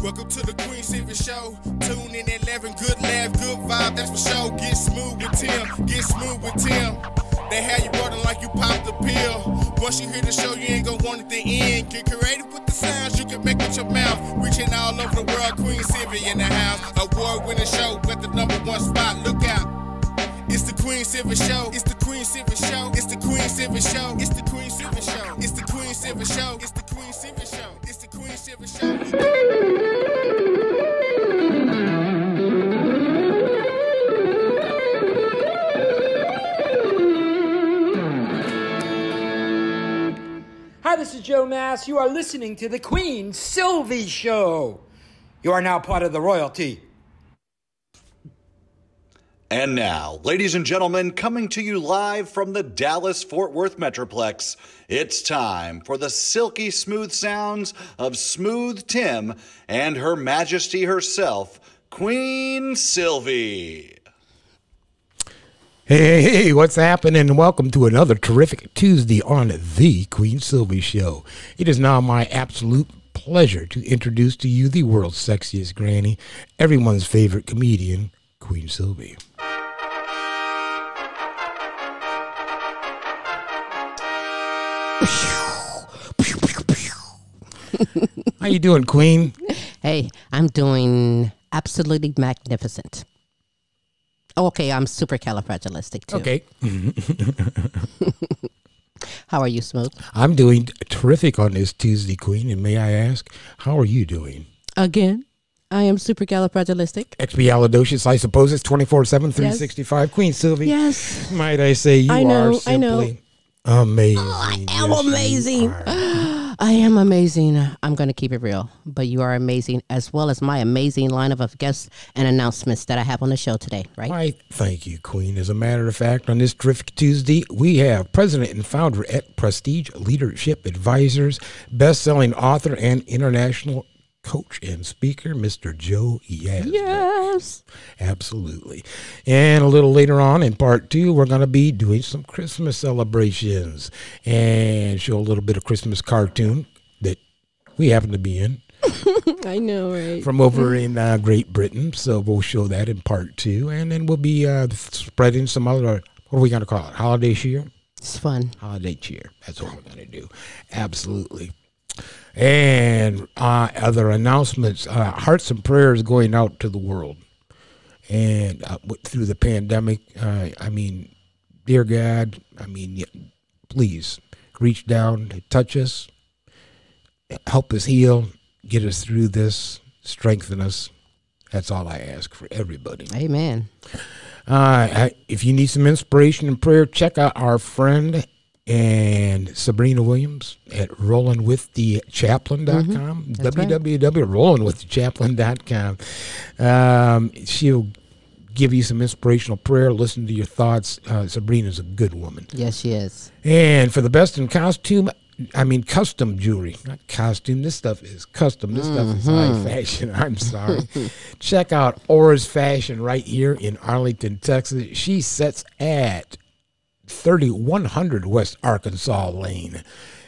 Welcome to the Queen Silvy Show. Tune in at 11, good laugh, good vibe, that's for sure. Get smooth with Tim, get smooth with Tim. They have you rolling like you popped the pill. Once you hear the show, you ain't gonna want it to end. Get creative with the sounds you can make with your mouth. Reaching all over the world, Queen Silvy in the house. Award-winning show, got the #1 spot, look out. It's the Queen Silvy Show. It's the Queen Silvy Show. It's the Queen Silvy Show. It's the Queen Silvy Show. It's the Queen Silvy Show. It's the Queen Silvy Show. It's the Queen Silvy Show. Hi, this is Joe Mass. You are listening to the Queen Silvy Show. You are now part of the royalty. And now, ladies and gentlemen, coming to you live from the Dallas-Fort Worth Metroplex, it's time for the silky smooth sounds of Smooth Tim and Her Majesty herself, Queen Silvy. Hey, what's happening? Welcome to another terrific Tuesday on the Queen Silvy Show. It is now my absolute pleasure to introduce to you the world's sexiest granny, everyone's favorite comedian, Queen Silvy. How you doing, Queen? Hey, I'm doing absolutely magnificent. Okay, I'm supercalifragilistic too. Okay. How are you, Smooth? I'm doing terrific on this Tuesday, Queen. And may I ask, how are you doing? Again, I am supercalifragilistic. Expialidocious, I suppose it's 24/7, 365. Yes. Queen Silvy. Yes. Might I say you are simply amazing. Oh, I am amazing. I am amazing. I'm going to keep it real. But you are amazing, as well as my amazing lineup of guests and announcements that I have on the show today, right? Why, thank you, Queen. As a matter of fact, on this terrific Tuesday, we have president and founder at Prestige Leadership Advisors, best-selling author and international coach and speaker, Mr. Joe Yazbeck. Yes. Absolutely. And a little later on in part 2, we're going to be doing some Christmas celebrations and show a little bit of Christmas cartoon that we happen to be in. I know, right? From over in Great Britain. So we'll show that in part 2. And then we'll be spreading some other, what are we going to call it? Holiday cheer? It's fun. Holiday cheer. That's what we're going to do. Absolutely. And other announcements, hearts and prayers going out to the world. And through the pandemic, I mean, dear God, I mean, please reach down, touch us, help us heal, get us through this, strengthen us. That's all I ask for everybody. Amen. If you need some inspiration and prayer, check out our friend and Sabrina Williams at rollingwiththechaplain.com, www.rollingwiththechaplain.com. She'll give you some inspirational prayer, listen to your thoughts. Sabrina's a good woman. Yes, she is. And for the best in custom jewelry, not costume. This stuff is custom. This stuff is high fashion. I'm sorry. Check out Aura's Fashion right here in Arlington, Texas. She sits at 3100 West Arkansas Lane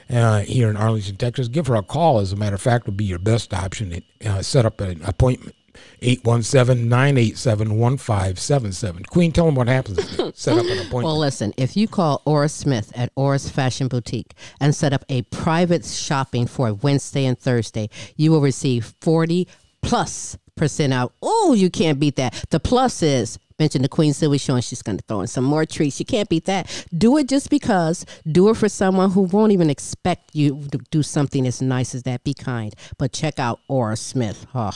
here in Arlington, Texas. Give her a call. As a matter of fact, would be your best option. Set up an appointment. 817-987-1577. Queen, tell them what happens if you set up an appointment. Well, listen, if you call Aura Smith at Aura's Fashion Boutique and set up a private shopping for Wednesday and Thursday, you will receive 40+% out. Oh, you can't beat that. The plus is, mention the Queen Silvy Show, and she's going to throw in some more treats. You can't beat that. Do it just because. Do it for someone who won't even expect you to do something as nice as that. Be kind. But check out Aura Smith. Oh,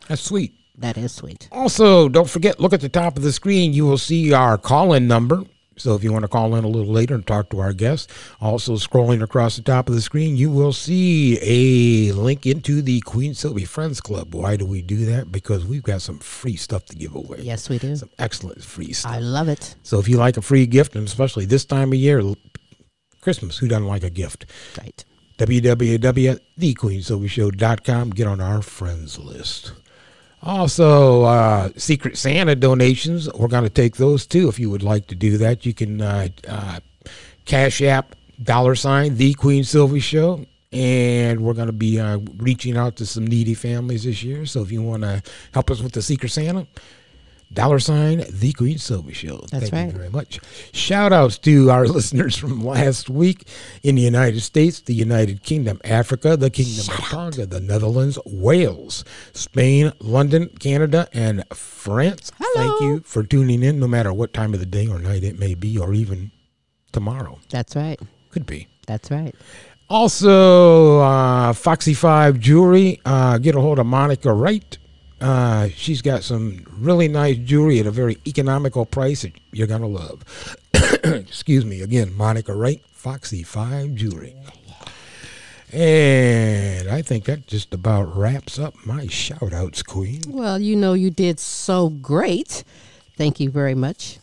that's sweet. That is sweet. Also, don't forget, look at the top of the screen. You will see our call-in number. So if you want to call in a little later and talk to our guests, also scrolling across the top of the screen, you will see a link into the Queen Silvy Friends Club. Why do we do that? Because we've got some free stuff to give away. Yes, we do. Some excellent free stuff. I love it. So if you like a free gift, and especially this time of year, Christmas, who doesn't like a gift? Right. www.thequeensilvyshow.com. Get on our friends list. Also, Secret Santa donations, we're going to take those too. If you would like to do that, you can Cash App, $, The Queen Silvy Show, And we're going to be reaching out to some needy families this year. So if you want to help us with the Secret Santa, $ The Queen Silvy Show. That's Thank you very much. Shout outs to our listeners from last week in the United States, the United Kingdom, Africa, the Kingdom of Tonga, the Netherlands, Wales, Spain, London, Canada, and France. Hello. Thank you for tuning in no matter what time of the day or night it may be, or even tomorrow. That's right. Could be. That's right. Also, Foxy 5 Jewelry. Get a hold of Monica Wright. She's got some really nice jewelry at a very economical price that you're going to love. Excuse me. Again, Monica Wright, Foxy 5 Jewelry. And I think that just about wraps up my shout-outs, Queen. Well, you did so great. Thank you very much.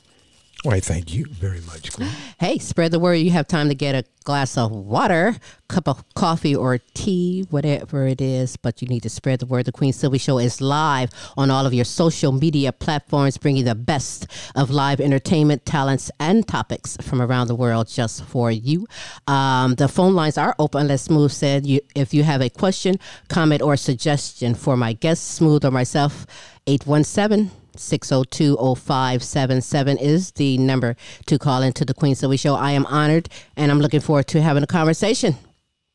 Why, thank you very much, Queen. Hey, spread the word. You have time to get a glass of water, cup of coffee or tea, whatever it is, but you need to spread the word. The Queen Silvy Show is live on all of your social media platforms, bringing the best of live entertainment, talents, and topics from around the world just for you. The phone lines are open. As Smooth said, if you have a question, comment, or suggestion for my guest, Smooth, or myself, 817-602-0577 is the number to call into the Queen Silvy Show. I am honored, and I'm looking forward to having a conversation.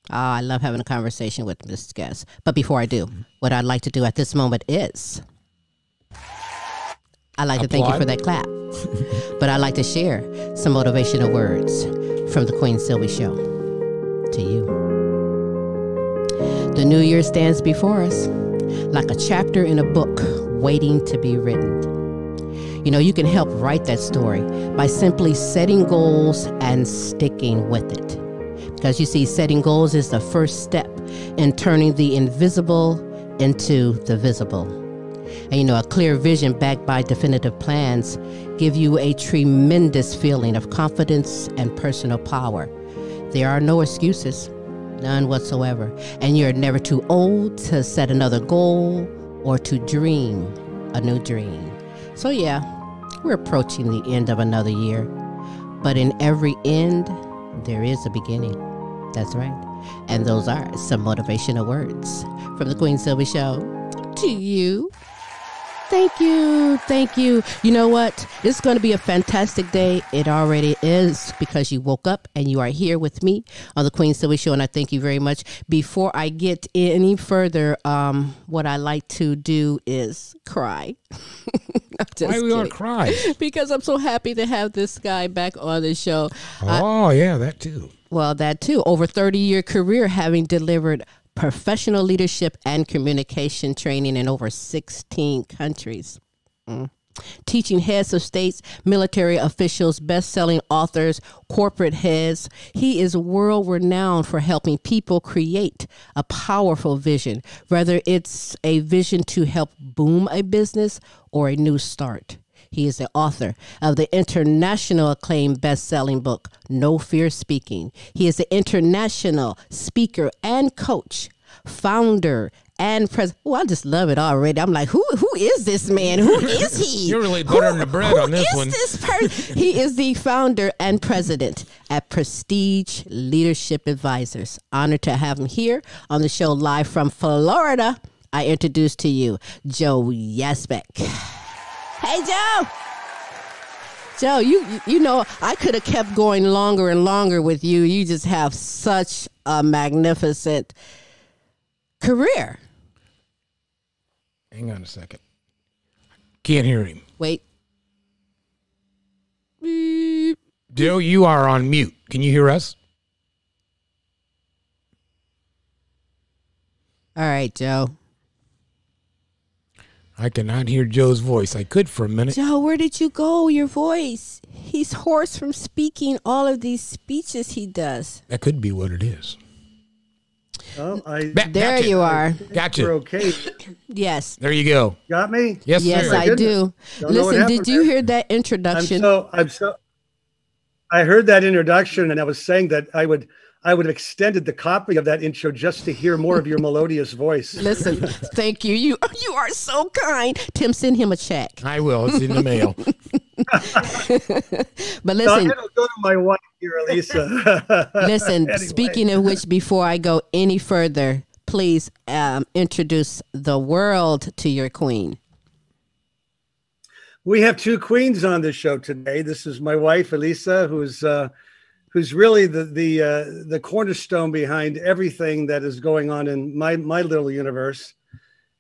I love having a conversation with this guest. But before I do, what I'd like to do at this moment is I'd like to thank you for that clap. But I'd like to share some motivational words from the Queen Silvy Show to you. The new year stands before us like a chapter in a book waiting to be written. You can help write that story by simply setting goals and sticking with it. Because you see, setting goals is the first step in turning the invisible into the visible. And a clear vision backed by definitive plans give you a tremendous feeling of confidence and personal power. There are no excuses, none whatsoever. And you're never too old to set another goal or to dream a new dream. So yeah, we're approaching the end of another year. But in every end, there is a beginning. That's right. And those are some motivational words from the Queen Silvy Show to you. Thank you. Thank you. You know what? It's going to be a fantastic day. It already is, because you woke up and you are here with me on the Queen Silvy Show. And I thank you very much. Before I get any further, what I like to do is cry. Why are we going to cry? Because I'm so happy to have this guy back on the show. Yeah, that too. Well, that too. Over 30-year career, having delivered professional leadership and communication training in over 16 countries. Teaching heads of states, military officials, best-selling authors, corporate heads. He is world-renowned for helping people create a powerful vision, whether it's a vision to help boom a business or a new start. He is the author of the international acclaimed best-selling book, No Fear Speaking. He is the international speaker and coach, founder and president. Oh, I just love it already. I'm like, who is this man? Who is he? You're really buttering the bread on this one. Who is this person? He is the founder and president at Prestige Leadership Advisors. Honored to have him here on the show live from Florida. I introduce to you Joe Yazbeck. Hey, Joe. Joe, you know, I could have kept going longer and longer with you. You just have such a magnificent career. Hang on a second. Can't hear him. Wait. Joe, you are on mute. Can you hear us? All right, Joe. I cannot hear Joe's voice. I could for a minute. Joe, where did you go? Your voice. He's hoarse from speaking all of these speeches he does. That could be what it is. Oh, there you are. Gotcha. We're okay. Yes. There you go. Got me? Yes, Yes, sir. I do. Don't know what Listen, did happened you there. hear that introduction? I heard that introduction, and I was saying that I would have extended the copy of that intro just to hear more of your melodious voice. Listen, thank you. You are so kind. Tim, send him a check. I will. It's in the mail. But listen, it'll go to my wife here, Elisa. listen. Anyway. Speaking of which, before I go any further, please introduce the world to your queen. We have two queens on the show today. This is my wife, Elisa, who's really the cornerstone behind everything that is going on in my little universe.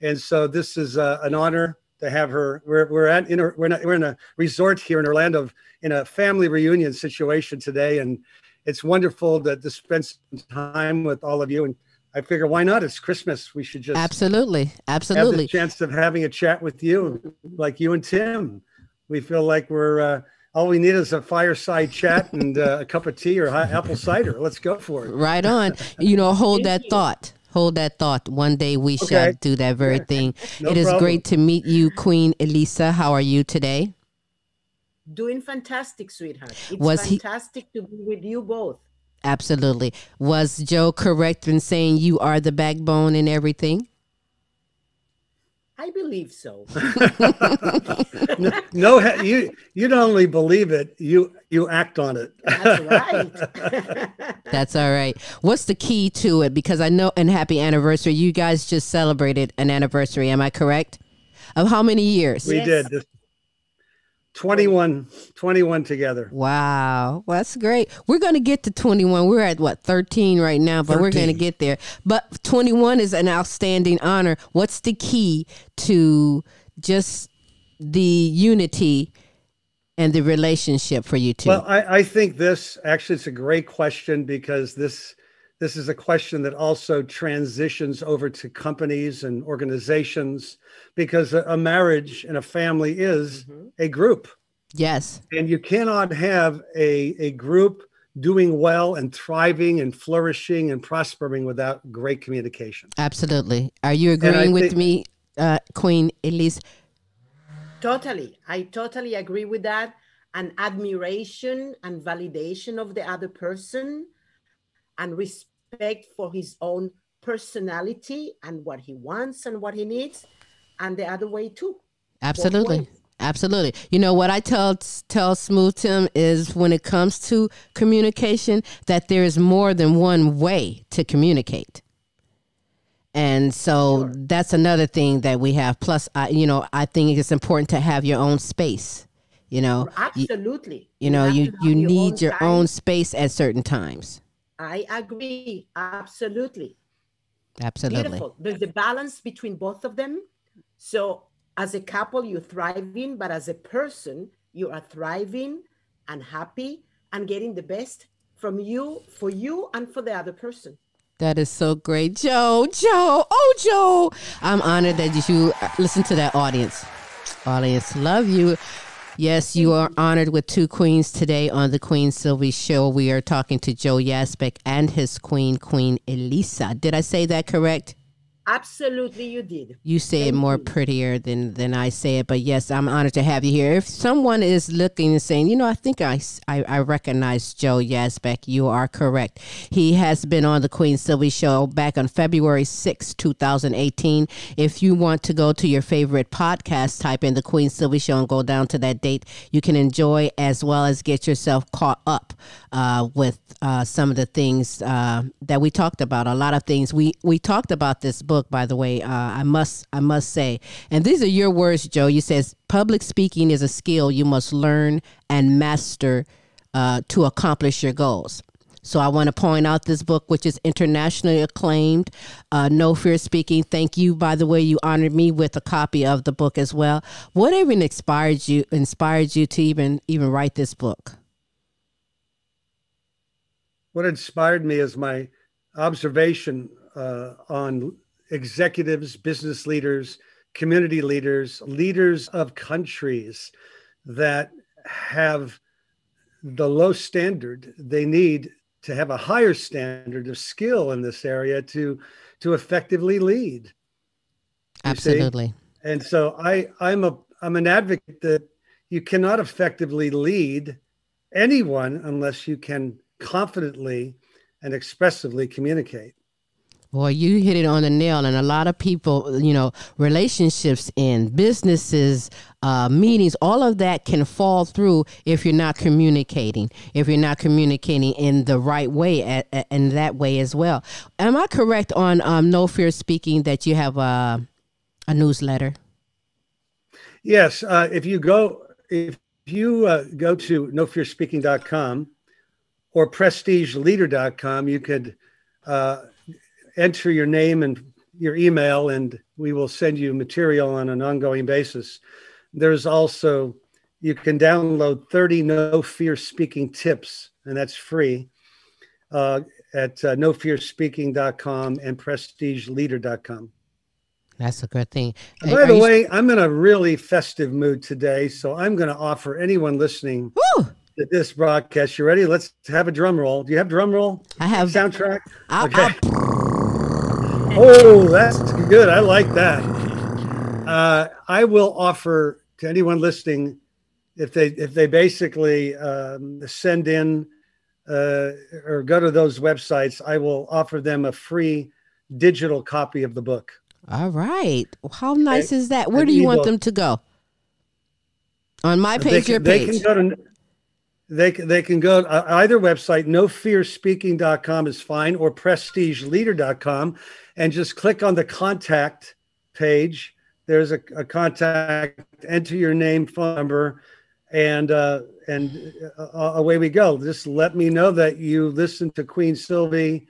And so this is an honor to have her. We're in a resort here in Orlando in a family reunion situation today, and it's wonderful to spend some time with all of you. And I figure, why not? It's Christmas. We should just absolutely have the chance of having a chat with you, like you and Tim. We feel like we're all we need is a fireside chat and a cup of tea or apple cider. Let's go for it. Right on. Hold that thought. Hold that thought. One day we shall do that very thing. No it is problem. great to meet you, Queen Elisa. How are you today? Doing fantastic, sweetheart. It's fantastic to be with you both. Absolutely. Was Joe correct in saying you are the backbone and everything? I believe so. No, you don't only believe it, you act on it. That's right. That's all right. What's the key to it? Because I know, and happy anniversary. You guys just celebrated an anniversary. Am I correct? Of how many years? We did. 21 together. Wow. Well, that's great. We're going to get to 21. We're at 13 right now, but 13. We're going to get there. But 21 is an outstanding honor. What's the key to just the unity and the relationship for you two? Well, I think it's a great question, because this is a question that also transitions over to companies and organizations, because a marriage and a family is a group. Yes. And you cannot have a group doing well and thriving and flourishing and prospering without great communication. Absolutely. Are you agreeing with me, Queen Elise? Totally. I totally agree with that. And admiration and validation of the other person, and respect for his own personality and what he wants and what he needs, and the other way too. Absolutely. Absolutely. You know what I tell Smooth Tim is, when it comes to communication, that there is more than one way to communicate. And so that's another thing that we have. Plus, I think it's important to have your own space. Absolutely. You need your own space at certain times. I agree. Absolutely. Absolutely. Beautiful. There's a balance between both of them. So as a couple, you're thriving, but as a person, you are thriving and happy and getting the best from you, for you, and for the other person. That is so great. Joe. Oh, Joe. I'm honored that you listen to that audience. Audience, love you. Yes, you are honored with two queens today on the Queen Silvy Show. We are talking to Joe Yazbeck and his queen, Queen Elisa. Did I say that correct? Absolutely, you did. You say it more prettier than I say it, but yes, I'm honored to have you here. If someone is looking and saying, I think I recognize Joe Yazbeck, you are correct. He has been on the Queen Silvy Show back on February 6, 2018. If you want to go to your favorite podcast, type in the Queen Silvy Show and go down to that date. You can enjoy as well as get yourself caught up with some of the things that we talked about. A lot of things. We talked about this book, by the way, I must say, and these are your words, Joe. You says public speaking is a skill you must learn and master to accomplish your goals. So I want to point out this book, which is internationally acclaimed, No Fear Speaking. Thank you, by the way. You honored me with a copy of the book as well. What even inspired you to even write this book? What inspired me is my observation on executives, business leaders, community leaders, leaders of countries that have the low standard they need to have a higher standard of skill in this area to effectively lead. Absolutely. And so I'm an advocate that you cannot effectively lead anyone unless you can confidently and expressively communicate. Boy, you hit it on the nail. And a lot of people, you know, relationships in businesses, meetings, all of that can fall through if you're not communicating, in the right way, in that way as well. Am I correct on No Fear Speaking that you have a newsletter? Yes. If you go to nofearspeaking.com or prestigeleader.com, you could enter your name and your email, and we will send you material on an ongoing basis. There's also, you can download 30 No Fear Speaking tips, and that's free at nofearspeaking.com and prestigeleader.com. That's a good thing. And by the way, I'm in a really festive mood today, so I'm going to offer anyone listening to this broadcast. You ready? Let's have a drum roll. Do you have drum roll? I have. Soundtrack? Okay. Oh, that's good. I like that. I will offer to anyone listening, if they basically send in or go to those websites, I will offer them a free digital copy of the book. All right. How nice is that? Where do you want them to go? On my page, your page? They can go to either website. Nofearspeaking.com is fine, or prestigeleader.com, and just click on the contact page. There's a contact, enter your name, phone number, and away we go. Just let me know that you listened to Queen Silvy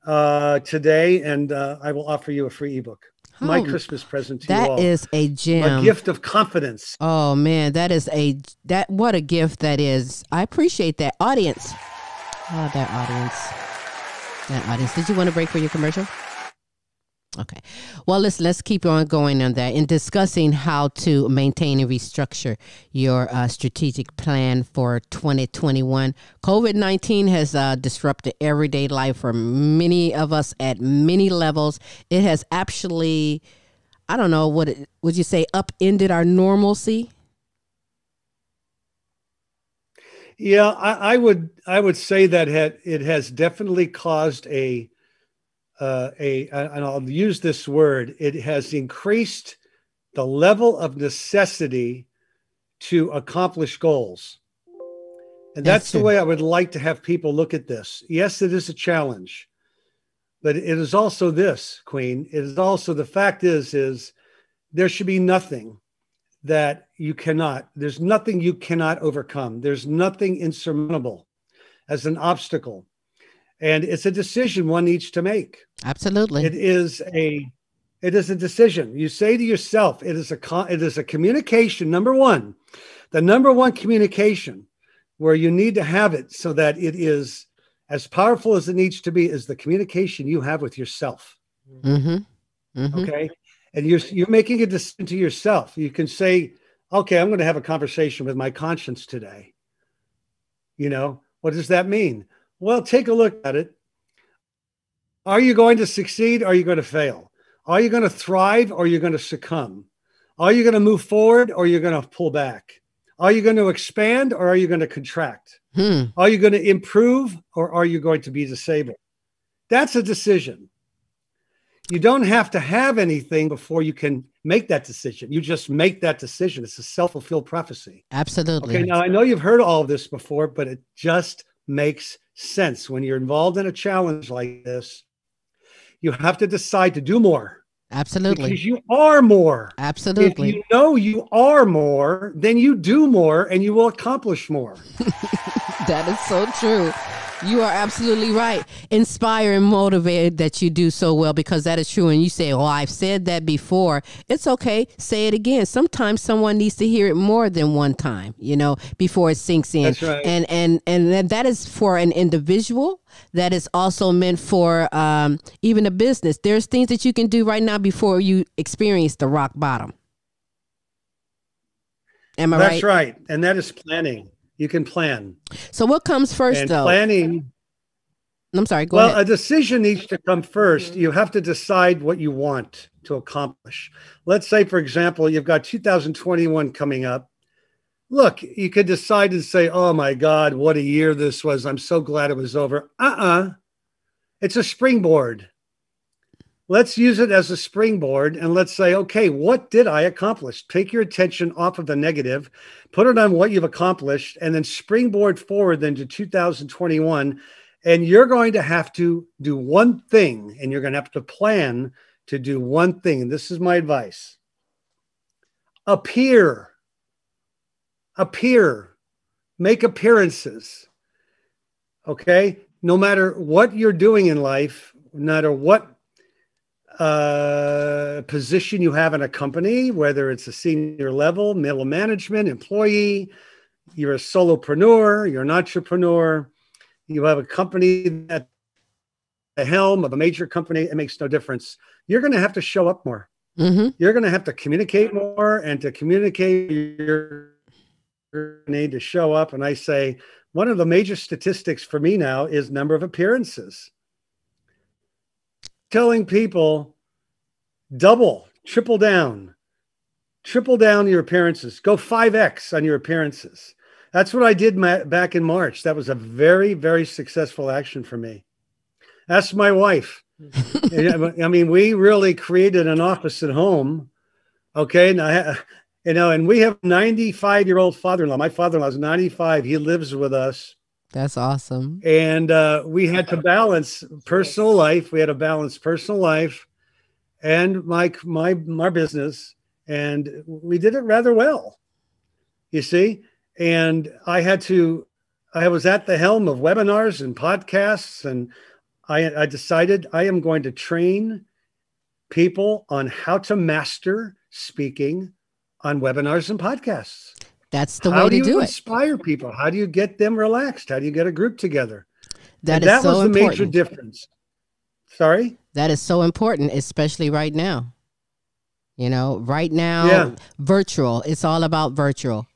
today, and I will offer you a free ebook. My Christmas present to you all. That is a gem. A gift of confidence. Oh man, what a gift that is. I appreciate that audience. Oh, that audience. Did you want to break for your commercial? Okay. Well, let's keep on going on that in discussing how to maintain and restructure your strategic plan for 2021. COVID-19 has disrupted everyday life for many of us at many levels. It has actually, I don't know, would you say upended our normalcy? Yeah, I would say that it has definitely caused and I'll use this word, it has increased the level of necessity to accomplish goals. And that's the way I would like to have people look at this. Yes, it is a challenge, but it is also this, Queen. It is also, the fact is there should be nothing that there's nothing you cannot overcome. There's nothing insurmountable as an obstacle. And it's a decision one needs to make. Absolutely. It is a decision. You say to yourself, it is a communication. The number one communication where you need to have it so that it is as powerful as it needs to be is the communication you have with yourself. Mm-hmm. Mm-hmm. Okay. And you're making a decision to yourself. You can say, okay, I'm going to have a conversation with my conscience today. What does that mean? Well, take a look at it. Are you going to succeed? Or are you going to fail? Are you going to thrive or are you going to succumb? Are you going to move forward or are you going to pull back? Are you going to expand or are you going to contract? Are you going to improve or are you going to be disabled? That's a decision. You don't have to have anything before you can make that decision. You just make that decision. It's a self-fulfilled prophecy. Absolutely. Okay, now I know you've heard all of this before, but it just makes sense. When you're involved in a challenge like this, you have to decide to do more. Absolutely. Because you are more. Absolutely. If you know you are more, then you do more and you will accomplish more. That is so true. You are absolutely right. Inspire and motivate that you do so well, because that is true. And you say, oh, I've said that before. It's okay. Say it again. Sometimes someone needs to hear it more than one time, before it sinks in. That's right. And that is for an individual. That is also meant for even a business. There's things that you can do right now before you experience the rock bottom. Am I right? That's right. And that is planning. You can plan. So what comes first, though? Planning. I'm sorry. Go ahead. Well, a decision needs to come first. You have to decide what you want to accomplish. Let's say, for example, you've got 2021 coming up. Look, you could decide to say, oh my God, what a year this was. I'm so glad it was over. It's a springboard. let's use it as a springboard and let's say, okay, what did I accomplish? Take your attention off of the negative, put it on what you've accomplished, and then springboard forward then to 2021. And you're going to have to do one thing, and you're going to have to plan to do one thing. And this is my advice. Appear, make appearances. Okay. No matter what you're doing in life, no matter what position you have in a company, whether it's a senior level, middle management, employee, you're a solopreneur, you're an entrepreneur, you have a company at the helm of a major company, it makes no difference. You're going to have to show up more. Mm-hmm. You're going to have to communicate more, and to communicate, you're going to need to show up. And I say, one of the major statistics for me now is number of appearances. Telling people, double, triple down your appearances. Go 5X on your appearances. That's what I did back in March. That was a very, very successful action for me. Ask my wife. I mean, we really created an office at home. Okay. Now, and we have a 95-year-old father-in-law. My father-in-law is 95. He lives with us. That's awesome. And we had to balance personal life. We had to balance personal life and my business. And we did it rather well, you see. And I was at the helm of webinars and podcasts, and I decided I am going to train people on how to master speaking on webinars and podcasts. That's the way to do it. How do you inspire people? How do you get them relaxed? How do you get a group together? That was the major difference. Sorry? That is so important, especially right now. You know, right now, virtual. It's all about virtual.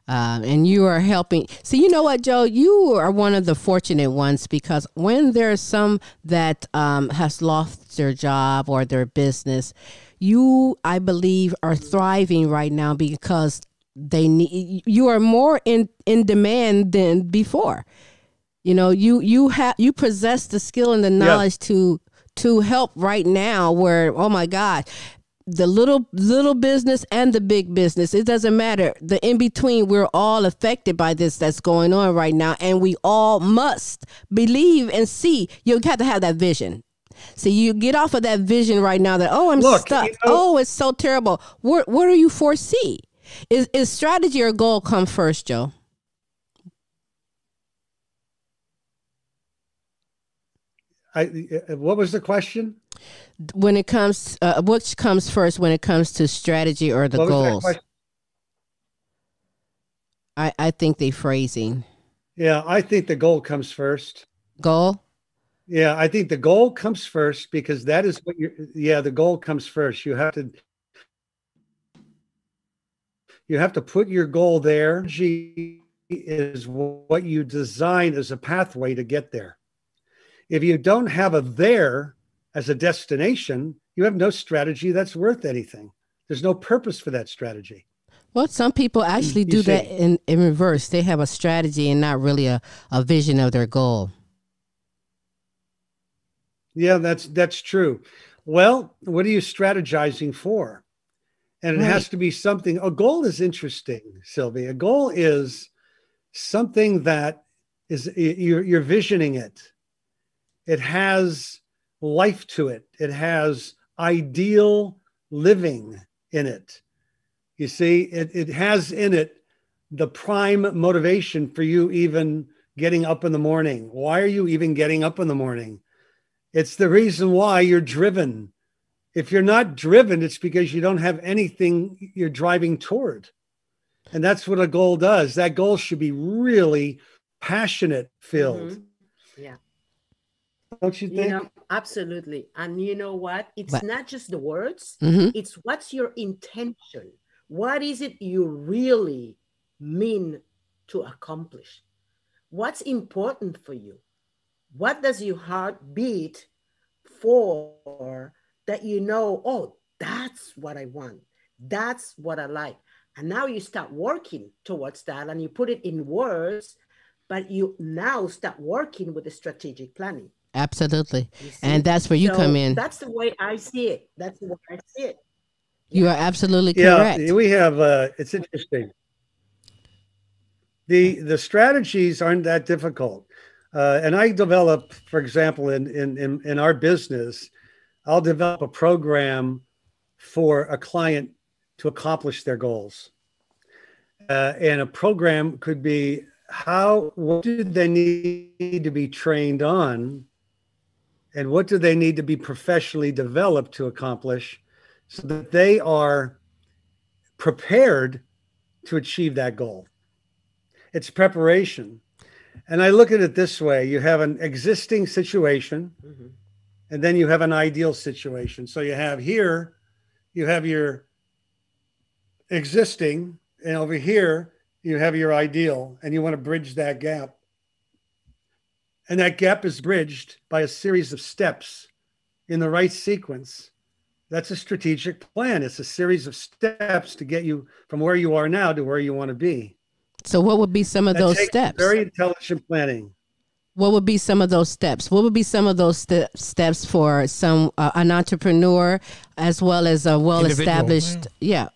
And you are helping. So you know what, Joe? You are one of the fortunate ones, because when there's some that has lost their job or their business, you, I believe, are thriving right now because you are more in demand than before. You know, you possess the skill and the knowledge to help right now, where, oh my God, the little business and the big business, it doesn't matter. The in between, we're all affected by this that's going on right now, and we all must believe and see. You have to have that vision. So you get off of that vision right now that, oh, I'm stuck. You know, oh, it's so terrible. What do you foresee? Is strategy or goal come first, Joe? What was the question? When it comes, which comes first when it comes to strategy or the goals? I think they phrasing. Yeah, I think the goal comes first. Goal? Yeah, I think the goal comes first, because that is what the goal comes first. You have to put your goal there. Strategy is what you design as a pathway to get there. If you don't have a there as a destination, you have no strategy that's worth anything. There's no purpose for that strategy. Well, some people actually do that in reverse. They have a strategy and not really a vision of their goal. Yeah, that's true. Well, what are you strategizing for? And it has to be something. A goal is interesting, Silvy. A goal is something that is you're visioning it. It has life to it. It has ideal living in it. You see, it has in it the prime motivation for you even getting up in the morning. Why are you even getting up in the morning? It's the reason why you're driven. If you're not driven, it's because you don't have anything you're driving toward. And that's what a goal does. That goal should be really passionate filled. Mm-hmm. Yeah. Don't you think? You know, absolutely. And you know what? It's not just the words. Mm-hmm. It's what's your intention. What is it you really mean to accomplish? What's important for you? What does your heart beat for, that you know, oh, that's what I want. That's what I like. And now you start working towards that, and you put it in words, but you now start working with the strategic planning. Absolutely. You see? And that's where you So come in. that's the way I see it. That's the way I see it. You are absolutely Yeah, correct. we have. It's interesting. The strategies aren't that difficult, and I develop, for example, in our business, I'll develop a program for a client to accomplish their goals, and a program could be what do they need to be trained on, and what do they need to be professionally developed to accomplish, so that they are prepared to achieve that goal. It's preparation. And I look at it this way: you have an existing situation, and then you have an ideal situation. So you have here, you have your existing, and over here, you have your ideal, and you want to bridge that gap. And that gap is bridged by a series of steps in the right sequence. That's a strategic plan. It's a series of steps to get you from where you are now to where you want to be. So what would be some of those steps? Very intelligent planning. What would be some of those steps? What would be some of those steps for an entrepreneur as well as a well-established,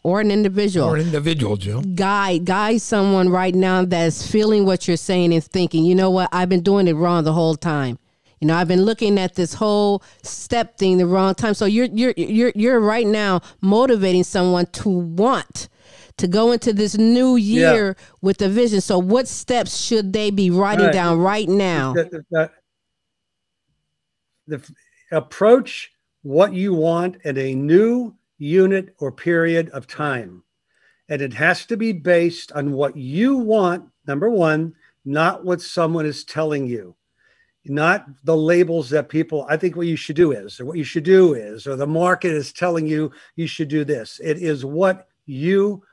or an individual? Or an individual, Joe. Guide someone right now that's feeling what you're saying and thinking, you know what, I've been doing it wrong the whole time. You know, I've been looking at this whole step thing the wrong time. So you're right now motivating someone to want to go into this new year with a vision. So what steps should they be writing down right now? The approach what you want at a new unit or period of time. And it has to be based on what you want, number one, not what someone is telling you. Not the labels that people, I think what you should do is, or what you should do is, or the market is telling you you should do this. It is what you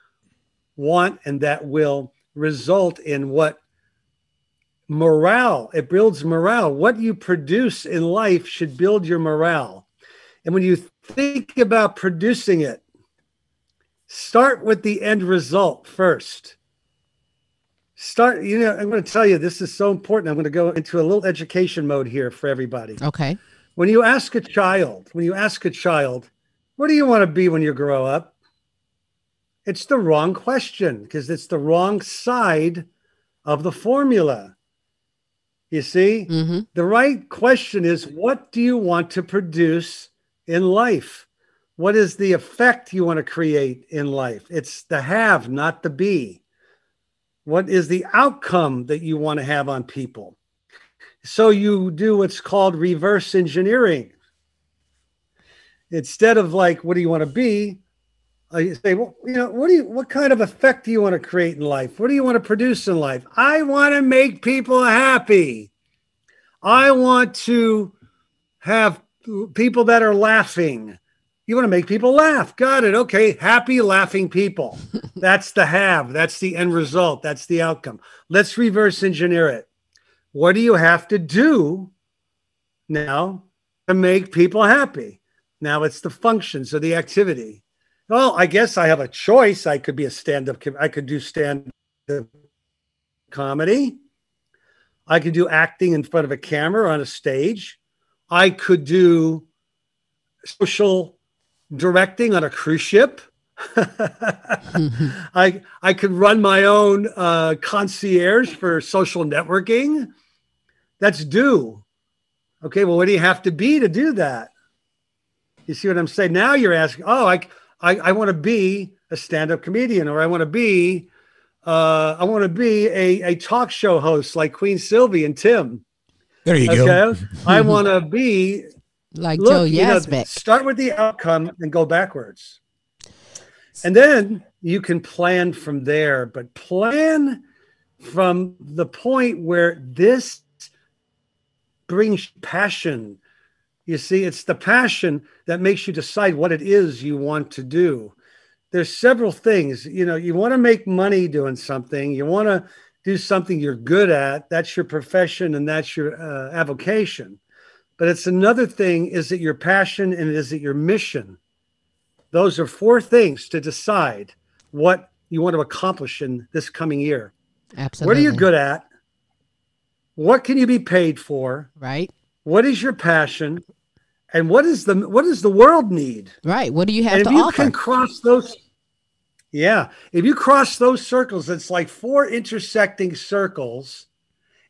want, and that will result in what morale. It builds morale. What you produce in life should build your morale. And when you think about producing it, start with the end result first. I'm going to tell you, this is so important. I'm going to go into a little education mode here for everybody. Okay. When you ask a child, what do you want to be when you grow up? It's the wrong question, because it's the wrong side of the formula. You see, The right question is, what do you want to produce in life? What is the effect you want to create in life? It's the have, not the be. What is the outcome that you want to have on people? So you do what's called reverse engineering. Instead of like, what do you want to be? I say, well, what kind of effect do you want to create in life? What do you want to produce in life? I want to make people happy. I want to have people that are laughing. You want to make people laugh. Got it. Okay. Happy, laughing people. That's the have. That's the end result. That's the outcome. Let's reverse engineer it. What do you have to do now to make people happy? Now it's the functions of the activity. Well, I guess I have a choice. I could be I could do stand-up comedy. I could do acting in front of a camera on a stage. I could do social directing on a cruise ship. I could run my own concierge for social networking. That's do. Okay, well, what do you have to be to do that? You see what I'm saying? Now you're asking, I want to be a stand-up comedian, or I want to be a talk show host like Queen Silvy and Tim. There you go. I want to be like Joe Yazbeck. Start with the outcome and go backwards. And then you can plan from there, but plan from the point where this brings passion. You see, it's the passion that makes you decide what it is you want to do. There's several things. You want to make money doing something. You want to do something you're good at. That's your profession, and that's your avocation. But it's another thing, is it your passion, and is it your mission? Those are four things to decide what you want to accomplish in this coming year. Absolutely. What are you good at? What can you be paid for? Right. What is your passion? And what does the world need? Right. What do you have And to if you offer? can cross those, yeah, if you cross those circles, it's like 4 intersecting circles.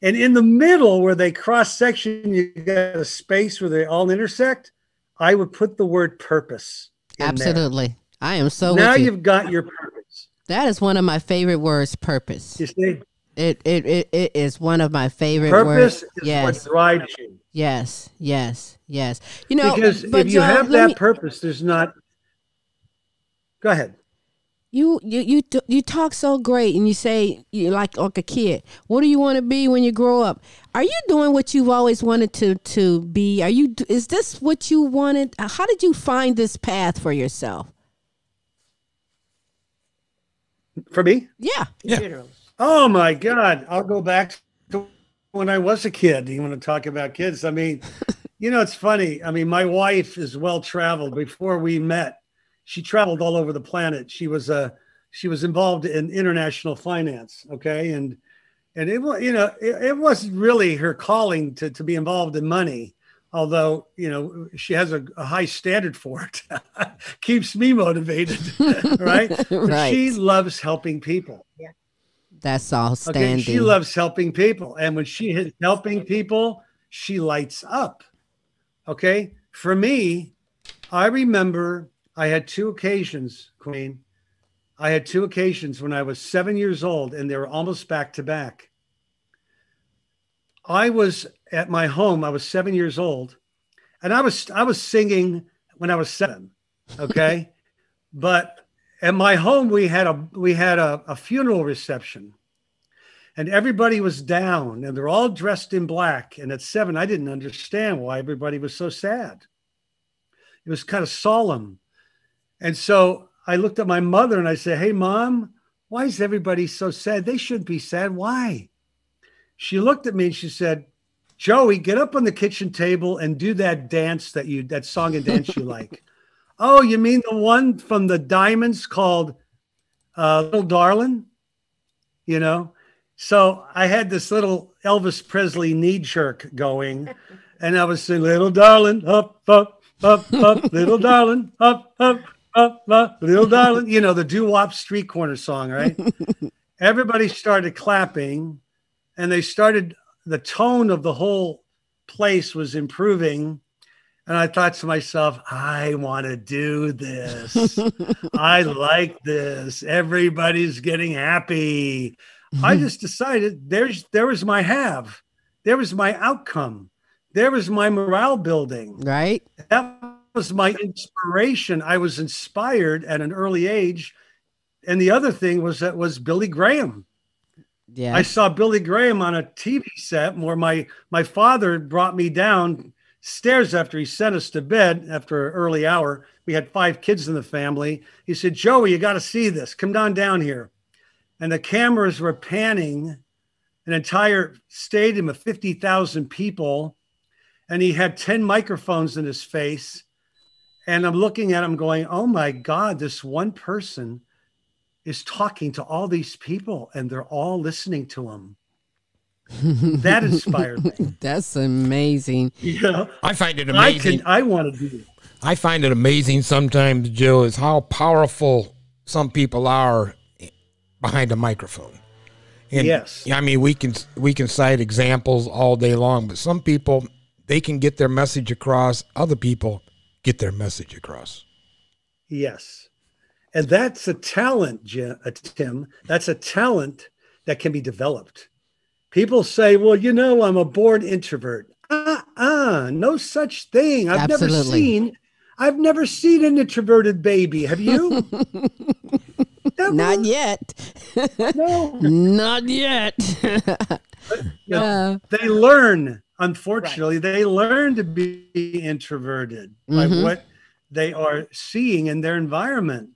And in the middle where they cross section, you got a space where they all intersect. I would put the word purpose in there. Absolutely. I am so Now with you. you've got your purpose. That is one of my favorite words, purpose. You see, It is one of my favorite purpose words. is Yes. what drives you. Yes. Yes. Yes. You know, Because but if you Joe, have let that me- purpose, there's not. Go ahead. You talk so great, and you say you like a kid. What do you want to be when you grow up? Are you doing what you've always wanted to be? Is this what you wanted? How did you find this path for yourself? For me? Yeah. Yeah. Oh my God. I'll go back to when I was a kid. You want to talk about kids? I mean, it's funny. I mean, my wife is well traveled. Before we met, she traveled all over the planet. She was involved in international finance. Okay. And it was, it wasn't really her calling to be involved in money. Although, she has a high standard for it. Keeps me motivated. Right. But Right. she loves helping people. That's all standing. Okay, she loves helping people. And when she is helping people, she lights up. Okay. For me, I remember I had 2 occasions, Queen. I had 2 occasions when I was 7 years old, and they were almost back to back. I was at my home. I was 7 years old, and I was singing when I was 7. Okay. But at my home, we had a funeral reception. And everybody was down, and they're all dressed in black. And at 7, I didn't understand why everybody was so sad. It was kind of solemn. And so I looked at my mother and I said, "Hey, Mom, why is everybody so sad? They shouldn't be sad. Why?" She looked at me and she said, "Joey, get up on the kitchen table and do that dance that song and dance you like." "Oh, you mean the one from the Diamonds called Little Darlin'?" So I had this little Elvis Presley knee jerk going, and I was saying, "Little darling, up, up, up, up, little darling, up, up, up, up, little darling." The doo-wop street corner song, right? Everybody started clapping, and the tone of the whole place was improving. And I thought to myself, I want to do this. I like this. Everybody's getting happy. I just decided there was my have. There was my outcome. There was my morale building. Right. That was my inspiration. I was inspired at an early age. And the other thing was Billy Graham. Yeah. I saw Billy Graham on a TV set where my father brought me downstairs after he sent us to bed after an early hour. We had 5 kids in the family. He said, "Joey, you got to see this. Come down here." And the cameras were panning an entire stadium of 50,000 people. And he had 10 microphones in his face. And I'm looking at him going, "Oh my God, this one person is talking to all these people and they're all listening to him." That inspired me. That's amazing. I find it amazing. I want to do it. I find it amazing sometimes, Joe, is how powerful some people are behind a microphone. And Yes. I mean, we can cite examples all day long, but some people, they can get their message across. Other people get their message across. Yes. And that's a talent, Tim. That's a talent that can be developed. People say, "Well, I'm a born introvert." No such thing. I've Absolutely. never seen an introverted baby. Have you? Not yet. No. Not yet. They learn, unfortunately, they learn to be introverted by what they are seeing in their environment.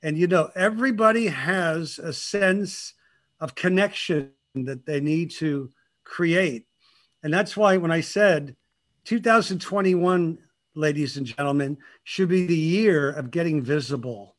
And, everybody has a sense of connection that they need to create. And that's why when I said 2021, ladies and gentlemen, should be the year of getting visible.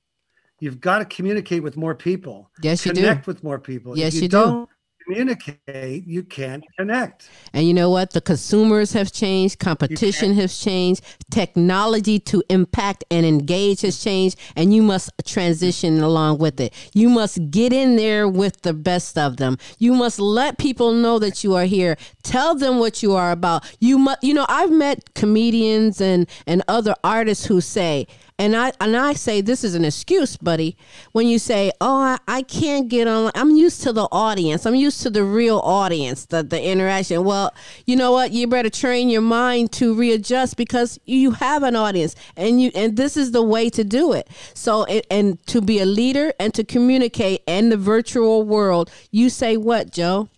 You've got to communicate with more people. Yes, you do. Connect with more people. Yes, if you don't communicate, you can't connect. And you know what? The consumers have changed. Competition has changed. Technology to impact and engage has changed. And you must transition along with it. You must get in there with the best of them. You must let people know that you are here. Tell them what you are about. I've met comedians and other artists who say, and I say, this is an excuse, buddy. When you say, oh, I can't get on. I'm used to the audience. I'm used to the real audience, the interaction. Well, you know what? You better train your mind to readjust because you have an audience and this is the way to do it. So, and to be a leader and to communicate in the virtual world, you say what, Joe?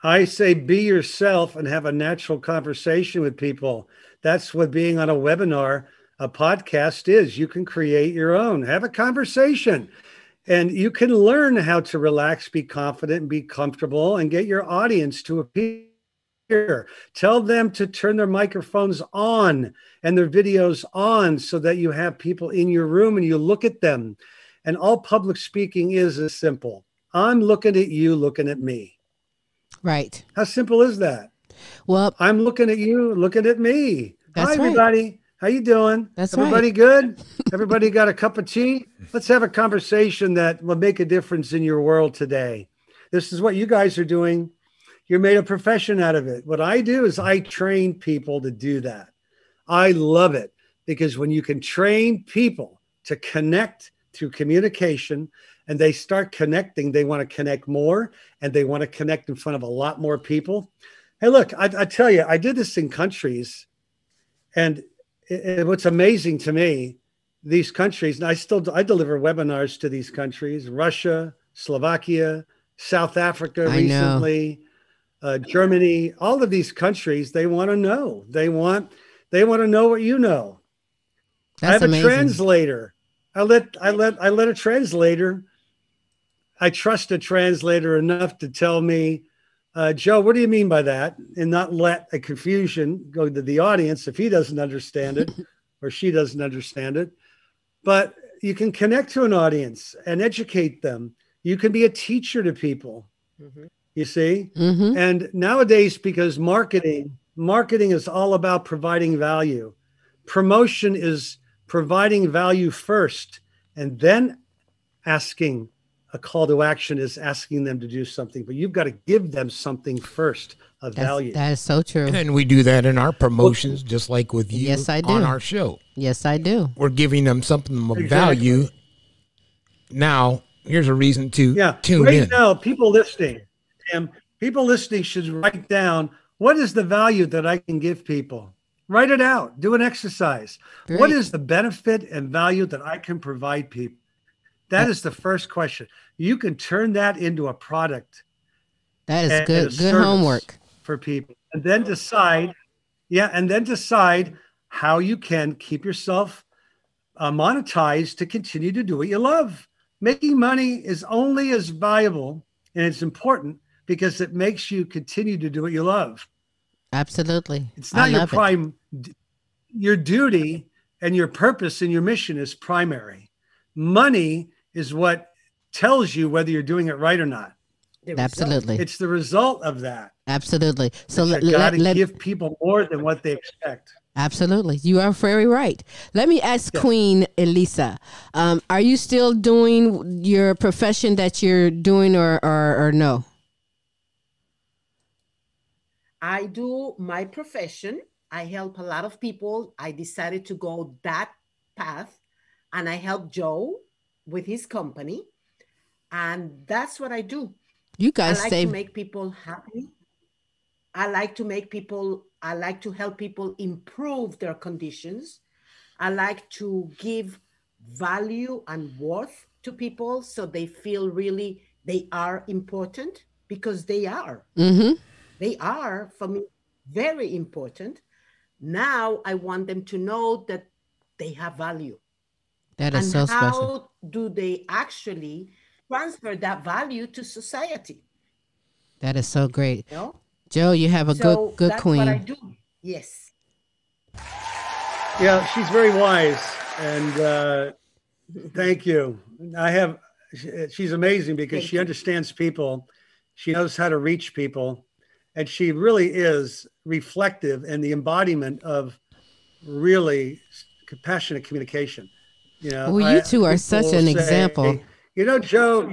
I say be yourself and have a natural conversation with people. That's what being on a webinar, a podcast is. You can create your own, have a conversation, and you can learn how to relax, be confident, and be comfortable, and get your audience to appear. Tell them to turn their microphones on and their videos on so that you have people in your room and you look at them. And all public speaking is as simple. I'm looking at you, looking at me. Right. How simple is that? Well, I'm looking at you, looking at me. Hi, everybody. Right. How you doing? That's everybody right. Good? Everybody got a cup of tea? Let's have a conversation that will make a difference in your world today. This is what you guys are doing. You're made a profession out of it. What I do is I train people to do that. I love it because when you can train people to connect through communication and they start connecting, they want to connect more and they want to connect in front of a lot more people. Hey, look, I tell you, I did this in countries, and what's amazing to me, these countries, and I deliver webinars to these countries, Russia, Slovakia, South Africa recently, Germany, all of these countries, they want to know. They want to know what you know. That's I have amazing. A translator. I let a translator. I trust a translator enough to tell me, Joe, what do you mean by that? And not let a confusion go to the audience if he doesn't understand it or she doesn't understand it. But you can connect to an audience and educate them. You can be a teacher to people, you see? Mm-hmm. And nowadays, because marketing is all about providing value. Promotion is providing value first and then asking. A call to action is asking them to do something, but you've got to give them something first of value. That is so true. And we do that in our promotions, just like with you Yes, I do. on our show. Yes, I do. We're giving them something of value. Now, here's a reason to tune in. Right now, people listening should write down, what is the value that I can give people? Write it out. Do an exercise. Great. What is the benefit and value that I can provide people? That is the first question. You can turn that into a product. That is good homework for people. And then decide, how you can keep yourself monetized to continue to do what you love. Making money is only as valuable and it's important because it makes you continue to do what you love. Absolutely. It's not your prime. Your duty and your purpose and your mission is primary. Money is what tells you whether you're doing it right or not. Absolutely. It's the result of that. Absolutely. So you got to give people more than what they expect. Absolutely. You are very right. Let me ask Queen Elisa, are you still doing your profession that you're doing or no? I do my profession. I help a lot of people. I decided to go that path and I help Joe with his company. And that's what I do. You guys I like to make people happy. I like to help people improve their conditions. I like to give value and worth to people so they feel really they are important, because they are. Mm-hmm. They are, for me, very important. Now I want them to know that they have value. That is so special. How do they actually transfer that value to society? That is so great. You know? Joe, you have a good that's queen. What I do. Yes. Yeah, she's very wise, and thank you. I have, she's amazing because Thank she you. understands people. She knows how to reach people. And she really is reflective and the embodiment of really compassionate communication. You know, Well, you two are such people an example. say, you know, Joe,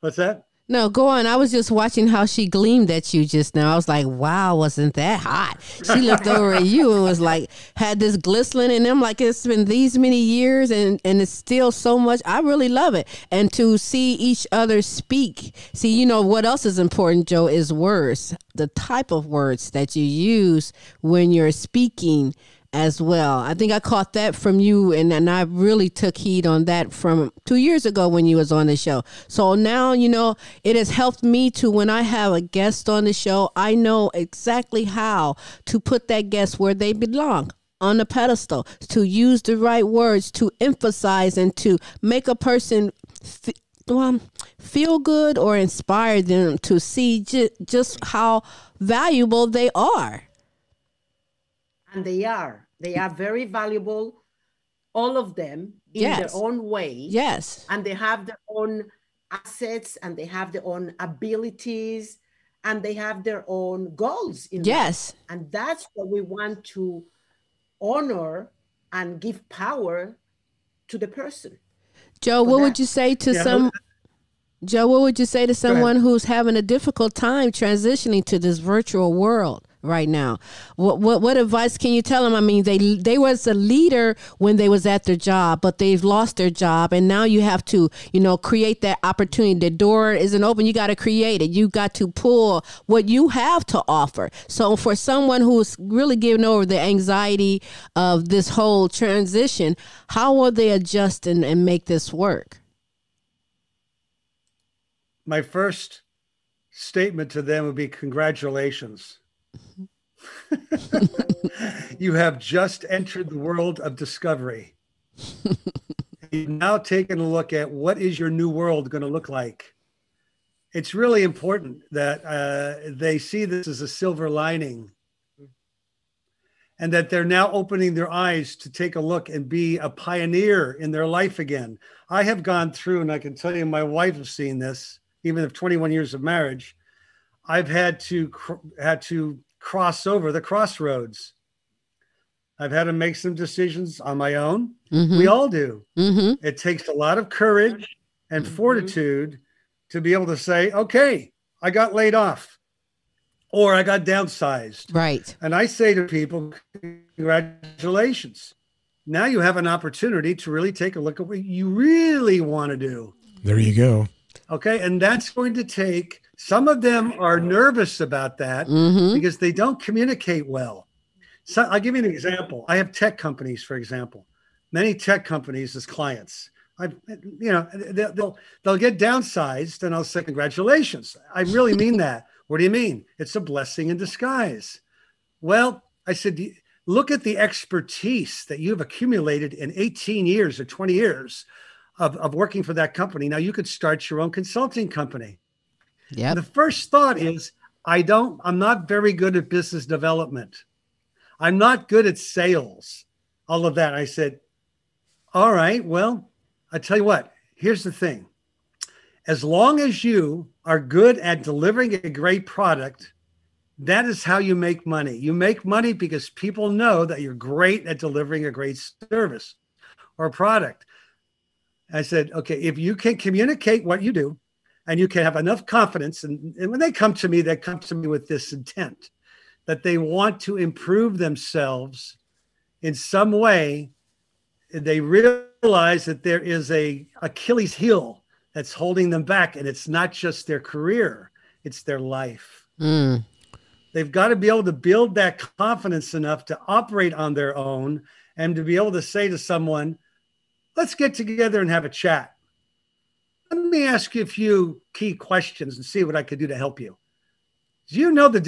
what's that? No, go on. I was just watching how she gleamed at you just now. I was like, wow, wasn't that hot? She looked over at you and was like, had this glistening in them like it's been these many years and it's still so much. I really love it. And to see each other speak. See, you know, what else is important, Joe, is words. The type of words that you use when you're speaking as well. I think I caught that from you, and I really took heed on that from 2 years ago when you was on the show. So now, you know, it has helped me to, when I have a guest on the show, I know exactly how to put that guest where they belong, on the pedestal, to use the right words, to emphasize and to make a person feel good or inspire them to see just how valuable they are. And they are very valuable, all of them, in Yes. their own way. Yes. And they have their own assets, and they have their own abilities, and they have their own goals in Yes. life. And that's what we want to honor and give power to the person. Joe, what would you say to Joe, what would you say to someone who's having a difficult time transitioning to this virtual world right now? What advice can you tell them? I mean, they was a leader when they was at their job, but they've lost their job, and now you have to, you know, create that opportunity. The door isn't open. You got to create it. You got to pull what you have to offer. So for someone who's really giving over the anxiety of this whole transition, how will they adjust and make this work? My first statement to them would be congratulations. You have just entered the world of discovery. You've now taken a look at what is your new world going to look like. It's really important that they see this as a silver lining, and that they're now opening their eyes to take a look and be a pioneer in their life again. I have gone through, and I can tell you my wife has seen this, even of 21 years of marriage. I've had to cross over the crossroads. I've had to make some decisions on my own. Mm-hmm. We all do. Mm-hmm. It takes a lot of courage and fortitude to be able to say, okay, I got laid off, or I got downsized. Right. And I say to people, congratulations. Now you have an opportunity to really take a look at what you really want to do. There you go. Okay. And that's going to take, some of them are nervous about that because they don't communicate well. So I'll give you an example. I have tech companies, for example, many tech companies as clients. They'll get downsized, and I'll say, congratulations. I really mean that. What do you mean? It's a blessing in disguise. Well, I said, look at the expertise that you've accumulated in 18 years or 20 years of working for that company. Now you could start your own consulting company. Yeah. The first thought is, I'm not very good at business development. I'm not good at sales, all of that. I said, all right, well, I tell you what, here's the thing. As long as you are good at delivering a great product, that is how you make money. You make money because people know that you're great at delivering a great service or product. I said, okay, if you can communicate what you do and you can have enough confidence, and when they come to me with this intent that they want to improve themselves in some way, they realize that there is a Achilles heel that's holding them back. And it's not just their career, it's their life. They've got to be able to build that confidence enough to operate on their own and to be able to say to someone, let's get together and have a chat. Let me ask you a few key questions and see what I could do to help you. Do you know the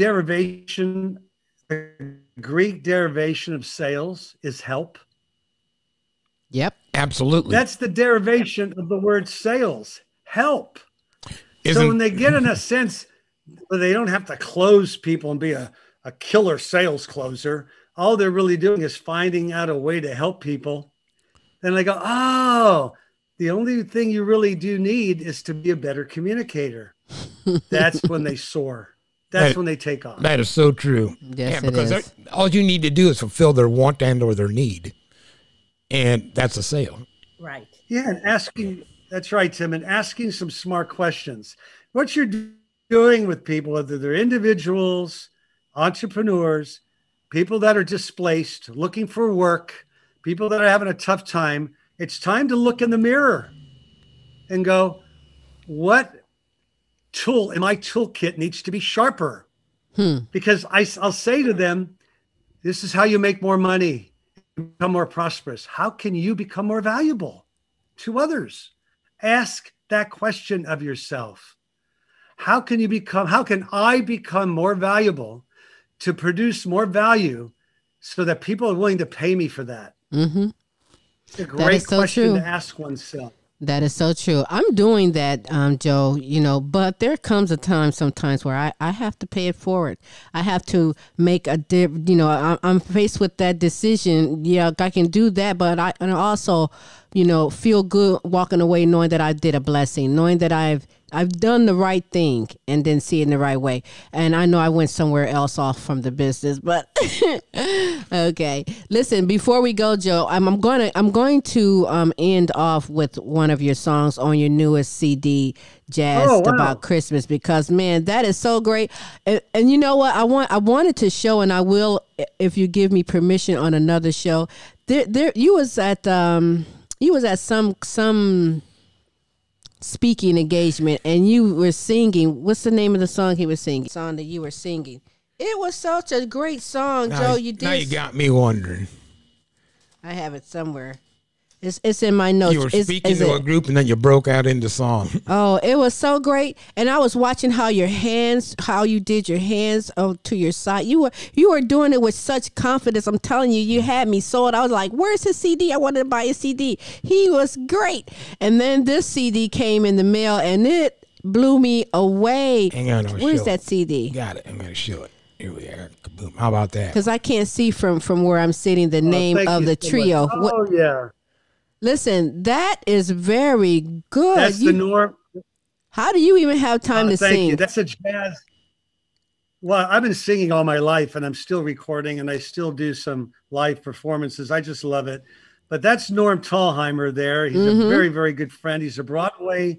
Greek derivation of sales is help? Yep, absolutely. That's the derivation of the word sales, help. So when they get in a sense where they don't have to close people and be a killer sales closer, all they're really doing is finding out a way to help people. Then they go, oh, The only thing you really do need is to be a better communicator. That's when they soar. That's when they take off. That is so true. Yes, because all you need to do is fulfill their want and or their need. And that's a sale. Right. Yeah, and asking, that's right, Tim, and asking some smart questions. What you're doing with people, whether they're individuals, entrepreneurs, people that are displaced, looking for work, people that are having a tough time, it's time to look in the mirror and go, what tool in my toolkit needs to be sharper? Because I'll say to them, this is how you make more money, become more prosperous. How can you become more valuable to others? Ask that question of yourself. How can I become more valuable to produce more value so that people are willing to pay me for that? Mm-hmm. It's a great question to ask oneself. That is so true. I'm doing that, Joe, but there comes a time sometimes where I have to pay it forward. I have to make I'm faced with that decision. Yeah, I can do that, but I also, feel good walking away knowing that I did a blessing, knowing that I've done the right thing and then see it in the right way. And I know I went somewhere else off from the business, but okay. Listen, before we go, Joe, I'm going to end off with one of your songs on your newest CD, Jazzed About Christmas, because man, that is so great. And you know what? I wanted to show, and I will if you give me permission on another show. There you was at some speaking engagement, and you were singing. What's the name of the song he was singing? Song that you were singing. It was such a great song, Joe. Now you got me wondering. I have it somewhere. It's in my notes. You were speaking to a group, and then you broke out into song. Oh, it was so great. And I was watching how you did your hands to your side. You were doing it with such confidence. I'm telling you, you had me sold. I was like, where's his CD? I wanted to buy a CD. He was great. And then this CD came in the mail, and it blew me away. Hang on, where's that CD? Got it. I'm going to show it. Here we are. Kaboom. How about that? Because I can't see from where I'm sitting the name of the trio. Yeah. Listen, that is very good. That's the norm. How do you even have time to sing? Thank you. That's a jazz. Well, I've been singing all my life, and I'm still recording, and I still do some live performances. I just love it. But that's Norm Thalheimer there. He's a very, very good friend. He's a Broadway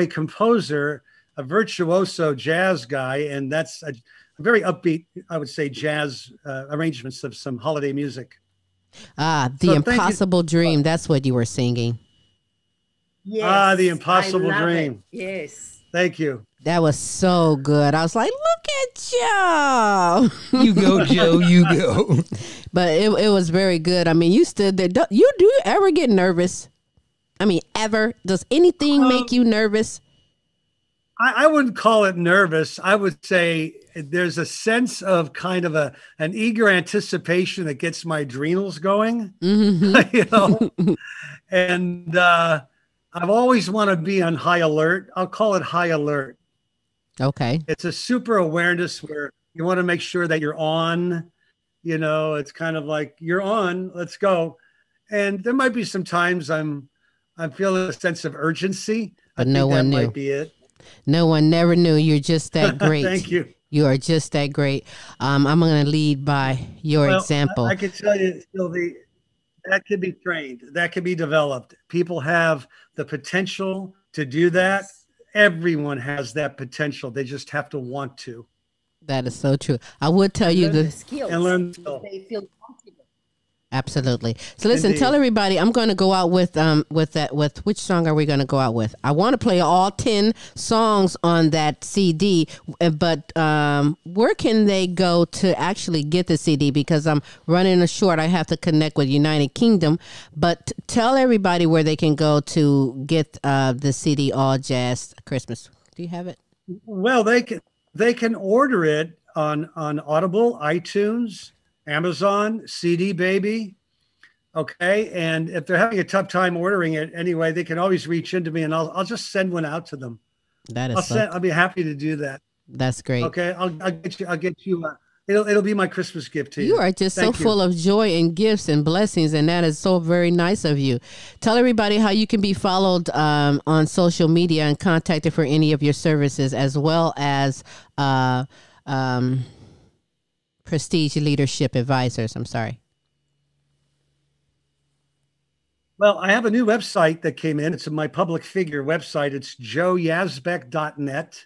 composer, a virtuoso jazz guy, and that's a very upbeat, I would say, jazz arrangements of some holiday music. The Impossible Dream. That's what you were singing. Yes, The Impossible Dream. It. Yes. Thank you. That was so good. I was like, look at Joe. You go, Joe, you go. But it was very good. I mean, you stood there. Do you ever get nervous? I mean, ever? Does anything make you nervous? I wouldn't call it nervous. I would say there's a sense of kind of an eager anticipation that gets my adrenals going, and I've always want to be on high alert. I'll call it high alert. Okay. It's a super awareness where you want to make sure that you're on, it's kind of like you're on, let's go. And there might be some times I'm feeling a sense of urgency. But no one knew. That might be it. No one never knew. You're just that great. Thank you. You are just that great. I'm going to lead by your example. I can tell you, Silvy, that can be trained. That can be developed. People have the potential to do that. Everyone has that potential. They just have to want to. That is so true. I would tell you the skills. And learn. They feel confident. Absolutely. So listen, Indeed. Tell everybody, I'm going to go out with which song are we going to go out with? I want to play all 10 songs on that CD, but where can they go to actually get the CD? Because I'm running short. I have to connect with United Kingdom, but tell everybody where they can go to get the CD, All Jazz Christmas. Do you have it? Well, they can order it on Audible, iTunes, Amazon, CD Baby. Okay. And if they're having a tough time ordering it anyway, they can always reach into me and I'll just send one out to them. That is I'll be happy to do that. That's great. Okay. I'll get you it'll be my Christmas gift to you. You are just so full of joy and gifts and blessings, and that is so very nice of you. Tell everybody how you can be followed on social media and contacted for any of your services, as well as Prestige Leadership Advisors. I'm sorry. Well, I have a new website that came in. It's my public figure website. It's joeyazbeck.net.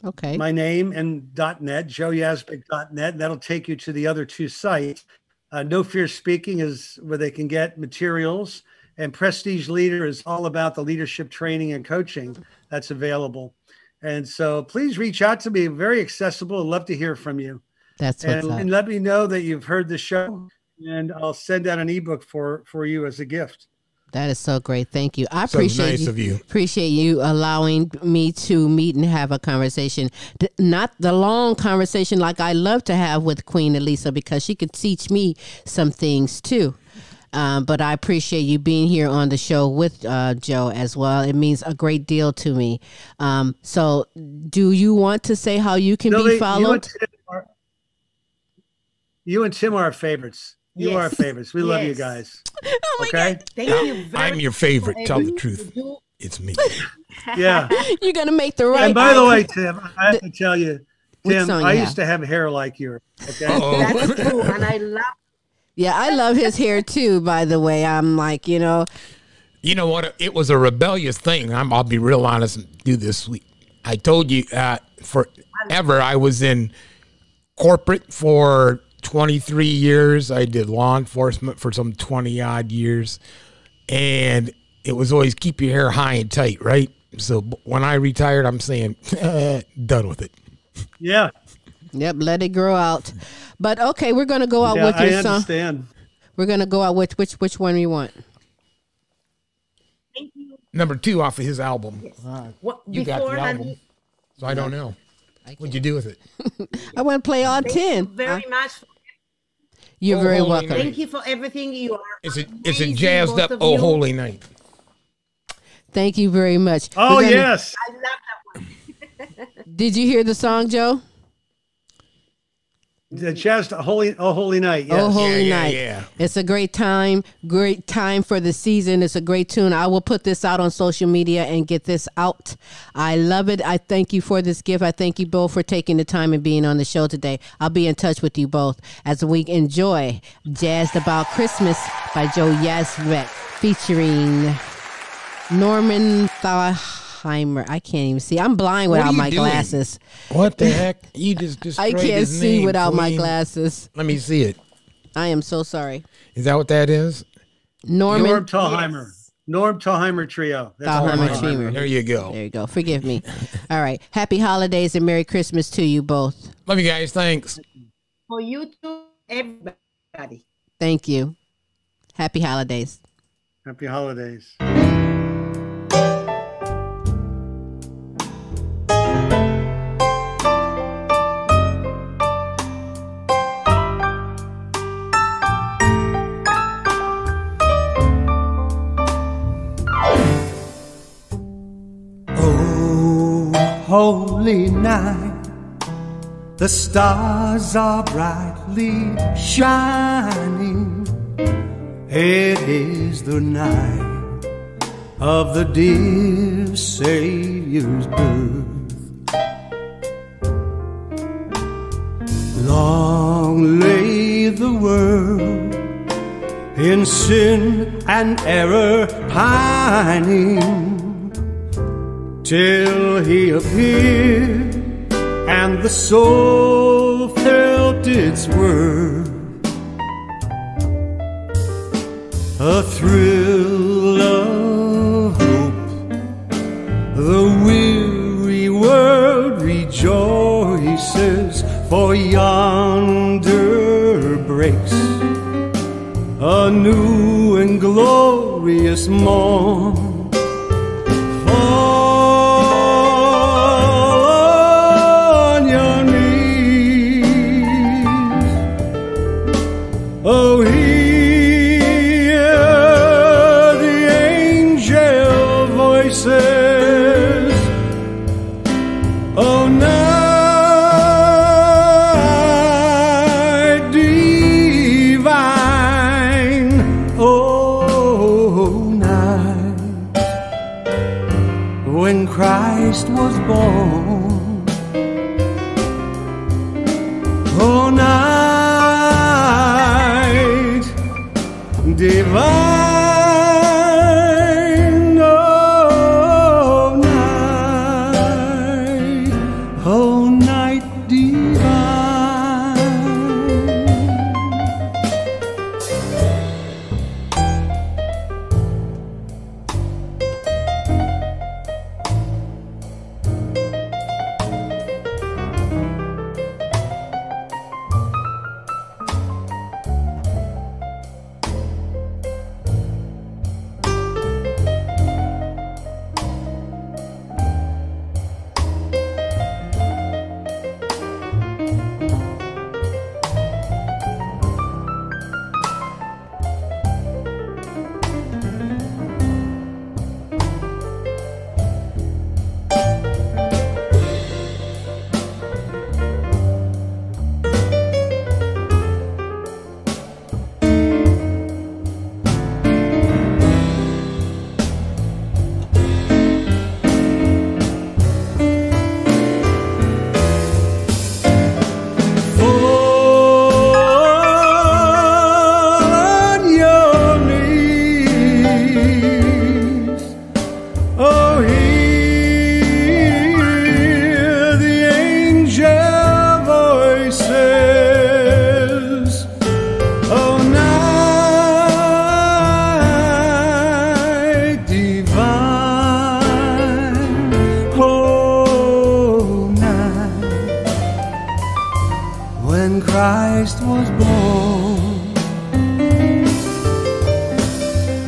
Okay. My name and .net, joeyazbeck.net. That'll take you to the other two sites. No Fear Speaking is where they can get materials. And Prestige Leader is all about the leadership training and coaching that's available. And so please reach out to me. Very accessible. I'd love to hear from you. That's what's up. And let me know that you've heard the show, and I'll send out an ebook for you as a gift. That is so great. Thank you. I So appreciate nice you, of you. Appreciate you allowing me to meet and have a conversation. Not the long conversation like I love to have with Queen Elisa, because she could teach me some things too. But I appreciate you being here on the show with Joe as well. It means a great deal to me. So do you want to say how you can be followed? You and Tim are our favorites. You are our favorites. We love you guys. Oh my okay? God. Thank you very I'm your favorite. Tell the truth. It's me. Yeah. You're going to make the right. And by the way, Tim, I have to tell you, Tim, song I you used to have hair like yours. Okay. That's true, and I love. Yeah, I love his hair too, by the way. I'm like, You know what? It was a rebellious thing. I'll be real honest and do this. I told you forever I was in corporate for 23 years. I did law enforcement for some 20 odd years. And it was always keep your hair high and tight, right? So when I retired, I'm saying, done with it. Yeah. Yep, let it grow out. But okay, we're going to go out with your I song. understand. We're going to go out with which one you want? Thank you. Number 2 off of his album. You got the album. So I don't know. What'd you do with it? I want to play all 10. Thank you very much. You're very welcome. Thank you for everything you are. It's a amazing, jazzed both up of Oh you. Holy Night. Thank you very much. Oh, yes. I love that one. Did you hear the song, Joe? The Chest, Holy Night. Yes. Oh, Holy Yeah, Night. yeah. It's a great time for the season. It's a great tune. I will put this out on social media and get this out. I love it. I thank you for this gift. I thank you both for taking the time and being on the show today. I'll be in touch with you both as we enjoy Jazzed About Christmas by Joe Yazbeck featuring Norman Thalheimer. I can't even see. I'm blind What are without you my doing? glasses. What the heck? You just destroyed I can't his see name, without my Queen. glasses. Let me see it. I am so sorry. Is that what that is? Norm Thalheimer. Yes. Norm Thalheimer Trio. That's Thalheimer Thalheimer. Trio. There you go. There you go. Forgive me. All right. Happy holidays and Merry Christmas to you both. Love you guys. Thanks. For you too, everybody. Thank you. Happy holidays. Happy holidays. Holy night, the stars are brightly shining. It is the night of the dear Savior's birth. Long lay the world in sin and error pining, till he appeared and the soul felt its worth. A thrill of hope, the weary world rejoices, for yonder breaks a new and glorious morn. Oh, hear the angel voices. Oh, night Christ was born. Oh, night divine, oh, night divine. When Christ was born,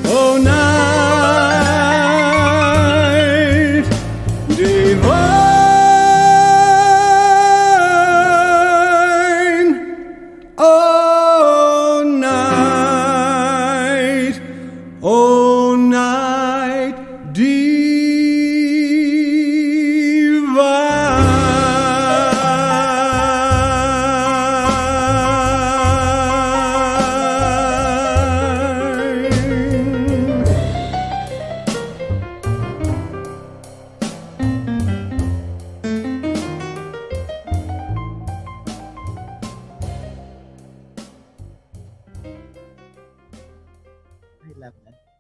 oh, night divine, oh, night divine. I love that.